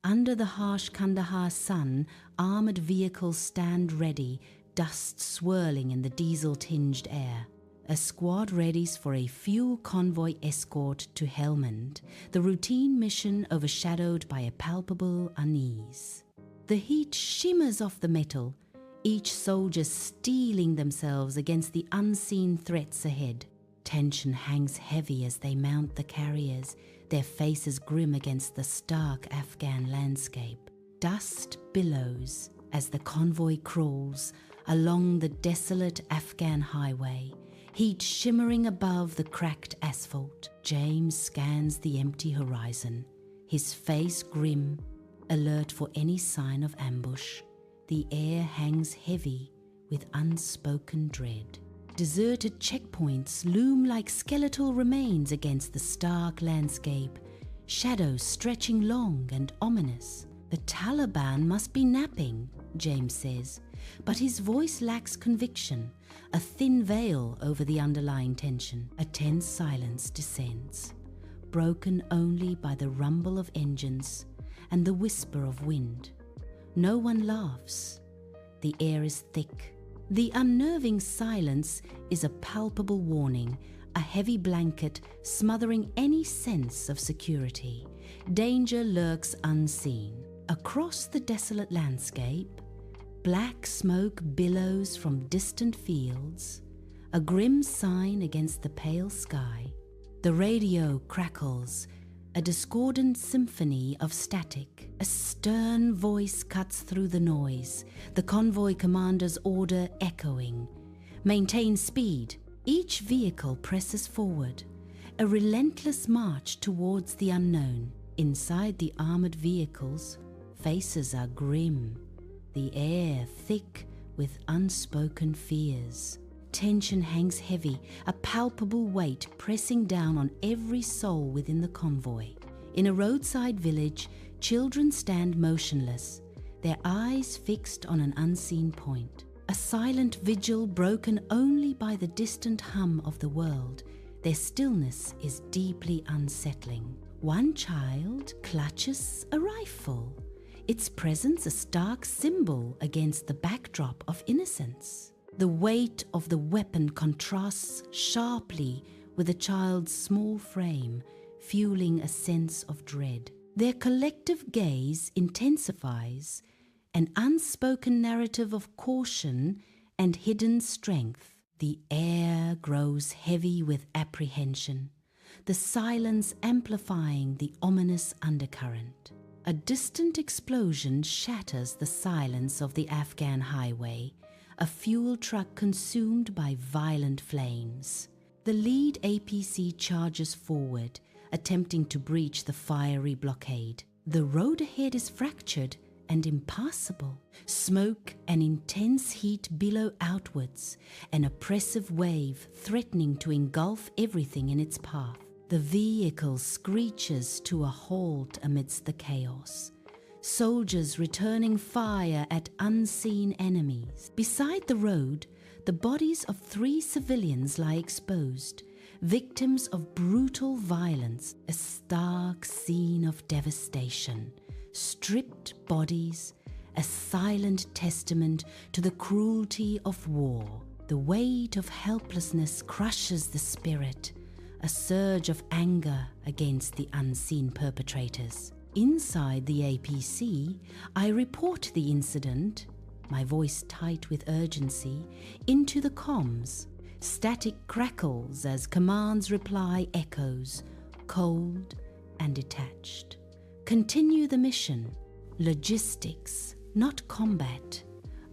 Under the harsh Kandahar sun, armored vehicles stand ready, dust swirling in the diesel-tinged air. A squad readies for a fuel convoy escort to Helmand, the routine mission overshadowed by a palpable unease. The heat shimmers off the metal, each soldier steeling themselves against the unseen threats ahead. Tension hangs heavy as they mount the carriers, their faces grim against the stark Afghan landscape. Dust billows as the convoy crawls along the desolate Afghan highway, heat shimmering above the cracked asphalt. James scans the empty horizon, his face grim, alert for any sign of ambush. The air hangs heavy with unspoken dread. Deserted checkpoints loom like skeletal remains against the stark landscape, shadows stretching long and ominous. The Taliban must be napping, James says, but his voice lacks conviction, a thin veil over the underlying tension. A tense silence descends, broken only by the rumble of engines and the whisper of wind. No one laughs. The air is thick. The unnerving silence is a palpable warning, a heavy blanket smothering any sense of security. Danger lurks unseen. Across the desolate landscape, black smoke billows from distant fields, a grim sign against the pale sky. The radio crackles, a discordant symphony of static. A stern voice cuts through the noise, the convoy commander's order echoing. Maintain speed. Each vehicle presses forward, a relentless march towards the unknown. Inside the armored vehicles, faces are grim, the air thick with unspoken fears. Tension hangs heavy, a palpable weight pressing down on every soul within the convoy. In a roadside village, children stand motionless, their eyes fixed on an unseen point. A silent vigil broken only by the distant hum of the world. Their stillness is deeply unsettling. One child clutches a rifle, its presence a stark symbol against the backdrop of innocence. The weight of the weapon contrasts sharply with the child's small frame, fueling a sense of dread. Their collective gaze intensifies, an unspoken narrative of caution and hidden strength. The air grows heavy with apprehension, the silence amplifying the ominous undercurrent. A distant explosion shatters the silence of the Afghan highway, a fuel truck consumed by violent flames. The lead APC charges forward, attempting to breach the fiery blockade. The road ahead is fractured and impassable. Smoke and intense heat billow outwards, an oppressive wave threatening to engulf everything in its path. The vehicle screeches to a halt amidst the chaos. Soldiers returning fire at unseen enemies. Beside the road, the bodies of 3 civilians lie exposed, victims of brutal violence, a stark scene of devastation. Stripped bodies, a silent testament to the cruelty of war. The weight of helplessness crushes the spirit, a surge of anger against the unseen perpetrators. Inside the APC, I report the incident, my voice tight with urgency, into the comms. Static crackles as commands reply echoes, cold and detached. Continue the mission. Logistics, not combat.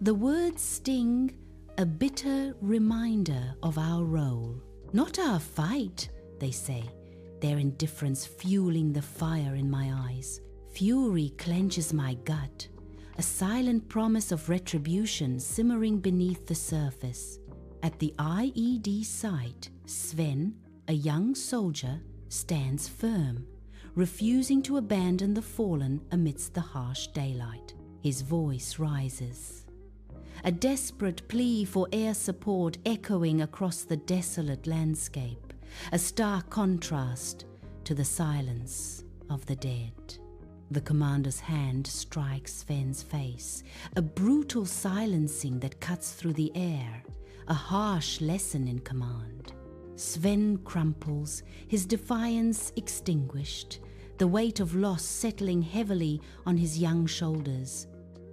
The words sting, a bitter reminder of our role. Not our fight, they say, their indifference fueling the fire in my eyes. Fury clenches my gut, a silent promise of retribution simmering beneath the surface. At the IED site, Sven, a young soldier, stands firm, refusing to abandon the fallen amidst the harsh daylight. His voice rises, a desperate plea for air support echoing across the desolate landscape, a stark contrast to the silence of the dead. The commander's hand strikes Sven's face, a brutal silencing that cuts through the air, a harsh lesson in command. Sven crumples, his defiance extinguished, the weight of loss settling heavily on his young shoulders.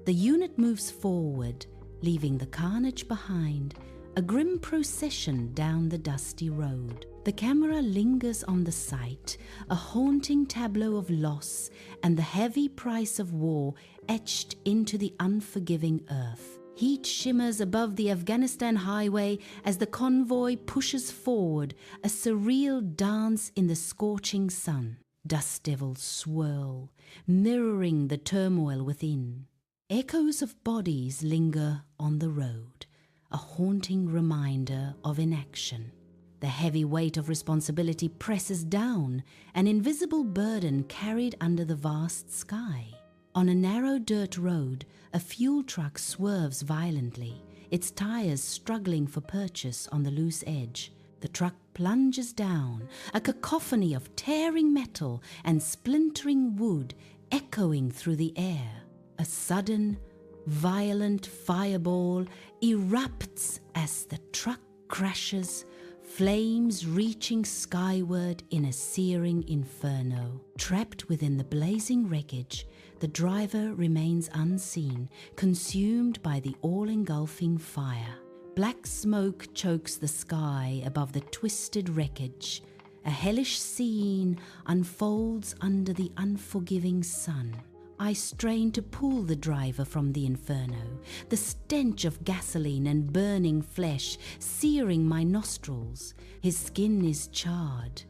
The unit moves forward, leaving the carnage behind, a grim procession down the dusty road. The camera lingers on the sight, a haunting tableau of loss and the heavy price of war etched into the unforgiving earth. Heat shimmers above the Afghanistan highway as the convoy pushes forward, a surreal dance in the scorching sun. Dust devils swirl, mirroring the turmoil within. Echoes of bodies linger on the road, a haunting reminder of inaction. The heavy weight of responsibility presses down, an invisible burden carried under the vast sky. On a narrow dirt road, a fuel truck swerves violently, its tires struggling for purchase on the loose edge. The truck plunges down, a cacophony of tearing metal and splintering wood echoing through the air. A sudden, violent fireball erupts as the truck crashes, flames reaching skyward in a searing inferno. Trapped within the blazing wreckage, the driver remains unseen, consumed by the all-engulfing fire. Black smoke chokes the sky above the twisted wreckage. A hellish scene unfolds under the unforgiving sun. I strain to pull the driver from the inferno, the stench of gasoline and burning flesh searing my nostrils. His skin is charred,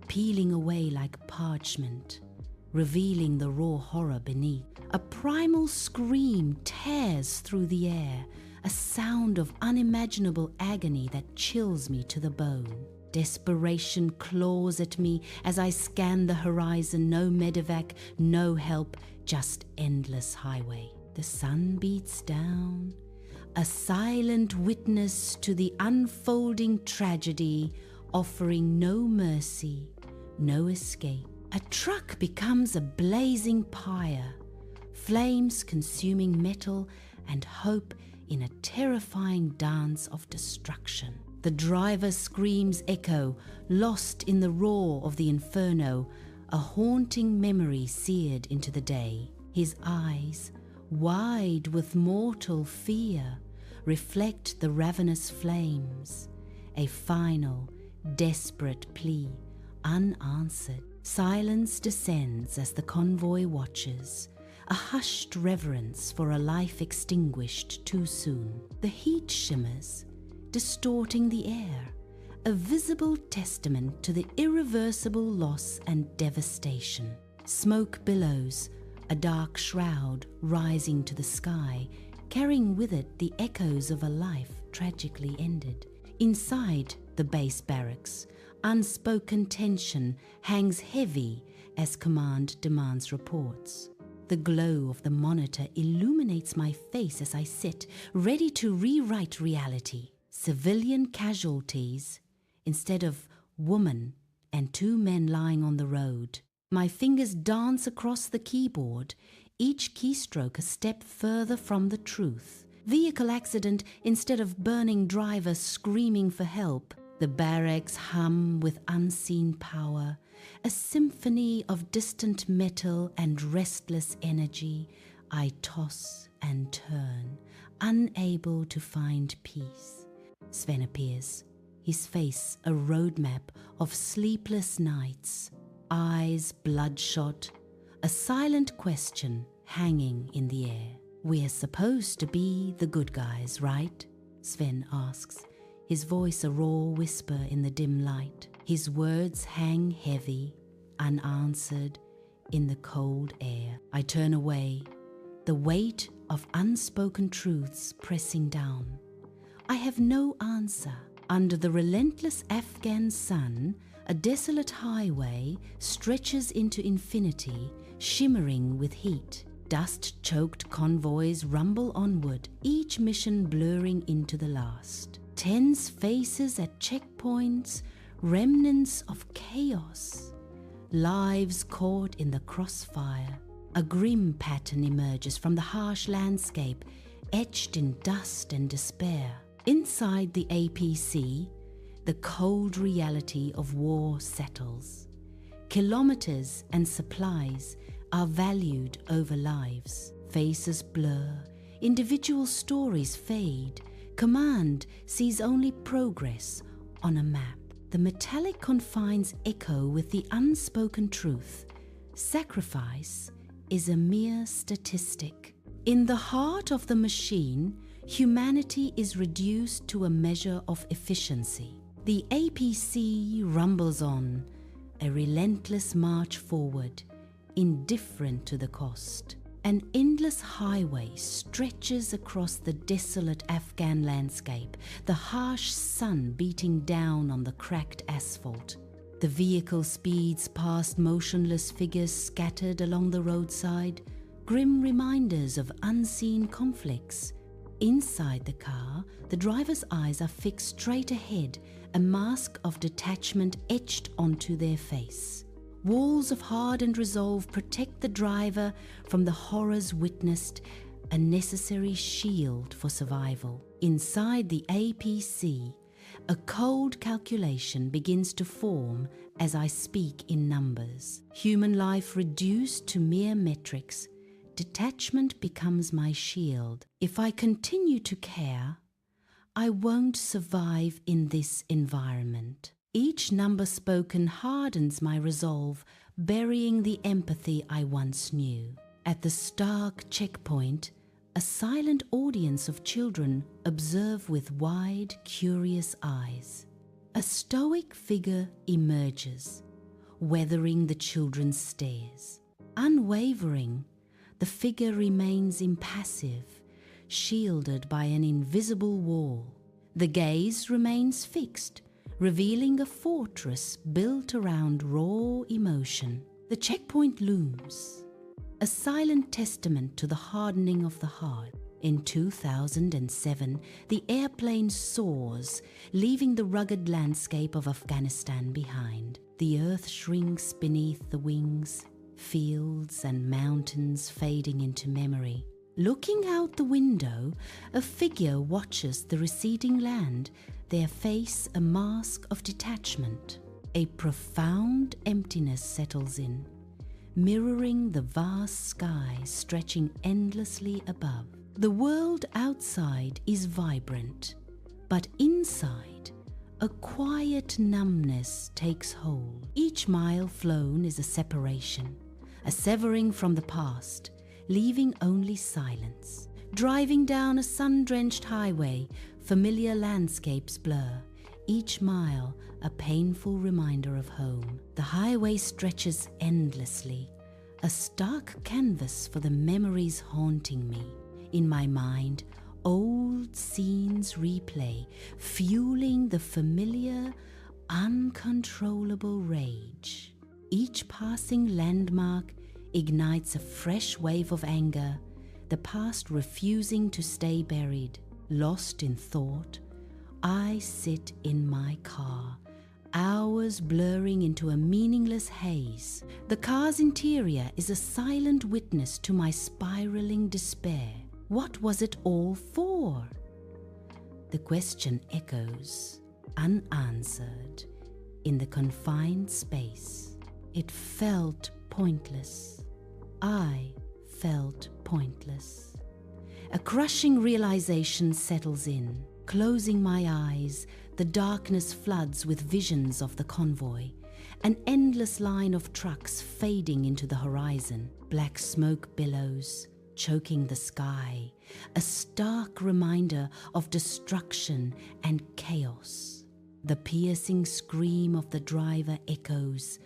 peeling away like parchment, revealing the raw horror beneath. A primal scream tears through the air, a sound of unimaginable agony that chills me to the bone. Desperation claws at me as I scan the horizon. No medevac, no help, just endless highway. The sun beats down, a silent witness to the unfolding tragedy, offering no mercy, no escape. A truck becomes a blazing pyre, flames consuming metal and hope in a terrifying dance of destruction. The driver's screams echo, lost in the roar of the inferno, a haunting memory seared into the day. His eyes, wide with mortal fear, reflect the ravenous flames, a final, desperate plea, unanswered. Silence descends as the convoy watches, a hushed reverence for a life extinguished too soon. The heat shimmers, distorting the air, a visible testament to the irreversible loss and devastation. Smoke billows, a dark shroud rising to the sky, carrying with it the echoes of a life tragically ended. Inside the base barracks, unspoken tension hangs heavy as command demands reports. The glow of the monitor illuminates my face as I sit, ready to rewrite reality. Civilian casualties instead of woman and 2 men lying on the road. My fingers dance across the keyboard, each keystroke a step further from the truth. Vehicle accident instead of burning driver screaming for help. The barracks hum with unseen power, a symphony of distant metal and restless energy. I toss and turn, unable to find peace. Sven appears, his face a roadmap of sleepless nights, eyes bloodshot, a silent question hanging in the air. We're supposed to be the good guys, right? Sven asks, his voice a raw whisper in the dim light. His words hang heavy, unanswered in the cold air. I turn away, the weight of unspoken truths pressing down. I have no answer. Under the relentless Afghan sun, a desolate highway stretches into infinity, shimmering with heat. Dust-choked convoys rumble onward, each mission blurring into the last. Tense faces at checkpoints, remnants of chaos. Lives caught in the crossfire, A grim pattern emerges from the harsh landscape, etched in dust and despair. Inside the APC, the cold reality of war settles. Kilometers and supplies are valued over lives. Faces blur, individual stories fade. Command sees only progress on a map. The metallic confines echo with the unspoken truth. Sacrifice is a mere statistic. In the heart of the machine, humanity is reduced to a measure of efficiency. The APC rumbles on, a relentless march forward, indifferent to the cost. An endless highway stretches across the desolate Afghan landscape, the harsh sun beating down on the cracked asphalt. The vehicle speeds past motionless figures scattered along the roadside, grim reminders of unseen conflicts. Inside the car, the driver's eyes are fixed straight ahead, a mask of detachment etched onto their face. Walls of hardened resolve protect the driver from the horrors witnessed, a necessary shield for survival. Inside the APC, a cold calculation begins to form as I speak in numbers. Human life reduced to mere metrics, detachment becomes my shield. If I continue to care, I won't survive in this environment. Each number spoken hardens my resolve, burying the empathy I once knew. At the stark checkpoint, a silent audience of children observe with wide, curious eyes. A stoic figure emerges, weathering the children's stares. Unwavering, the figure remains impassive, shielded by an invisible wall. The gaze remains fixed, revealing a fortress built around raw emotion. The checkpoint looms, a silent testament to the hardening of the heart. In 2007, the airplane soars, leaving the rugged landscape of Afghanistan behind. The earth shrinks beneath the wings, fields and mountains fading into memory. Looking out the window, a figure watches the receding land, their face a mask of detachment. A profound emptiness settles in, mirroring the vast sky stretching endlessly above. The world outside is vibrant, but inside, a quiet numbness takes hold. Each mile flown is a separation, a severing from the past, leaving only silence. Driving down a sun-drenched highway, familiar landscapes blur, each mile a painful reminder of home. The highway stretches endlessly, a stark canvas for the memories haunting me. In my mind, old scenes replay, fueling the familiar, uncontrollable rage. Each passing landmark ignites a fresh wave of anger, the past refusing to stay buried. Lost in thought, I sit in my car, hours blurring into a meaningless haze. The car's interior is a silent witness to my spiraling despair. What was it all for? The question echoes, unanswered, in the confined space. It felt pointless. I felt pointless. A crushing realization settles in. Closing my eyes, the darkness floods with visions of the convoy, an endless line of trucks fading into the horizon. Black smoke billows, choking the sky, a stark reminder of destruction and chaos. The piercing scream of the driver echoes,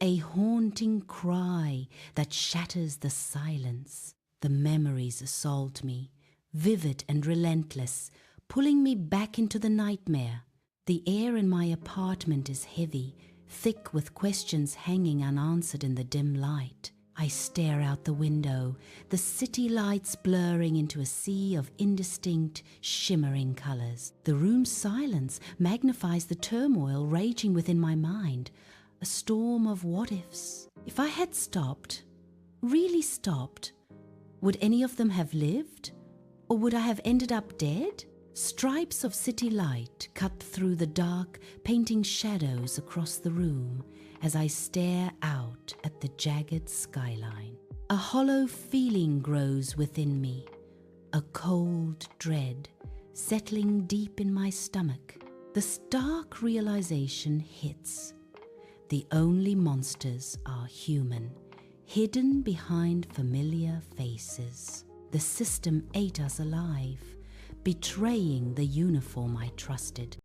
a haunting cry that shatters the silence. The memories assault me, vivid and relentless, pulling me back into the nightmare. The air in my apartment is heavy, thick with questions hanging unanswered in the dim light. I stare out the window, the city lights blurring into a sea of indistinct, shimmering colors. The room's silence magnifies the turmoil raging within my mind, a storm of what-ifs. If I had stopped, really stopped, would any of them have lived? Or would I have ended up dead? Stripes of city light cut through the dark, painting shadows across the room as I stare out at the jagged skyline. A hollow feeling grows within me, a cold dread settling deep in my stomach. The stark realization hits. The only monsters are human, hidden behind familiar faces. The system ate us alive, betraying the uniform I trusted.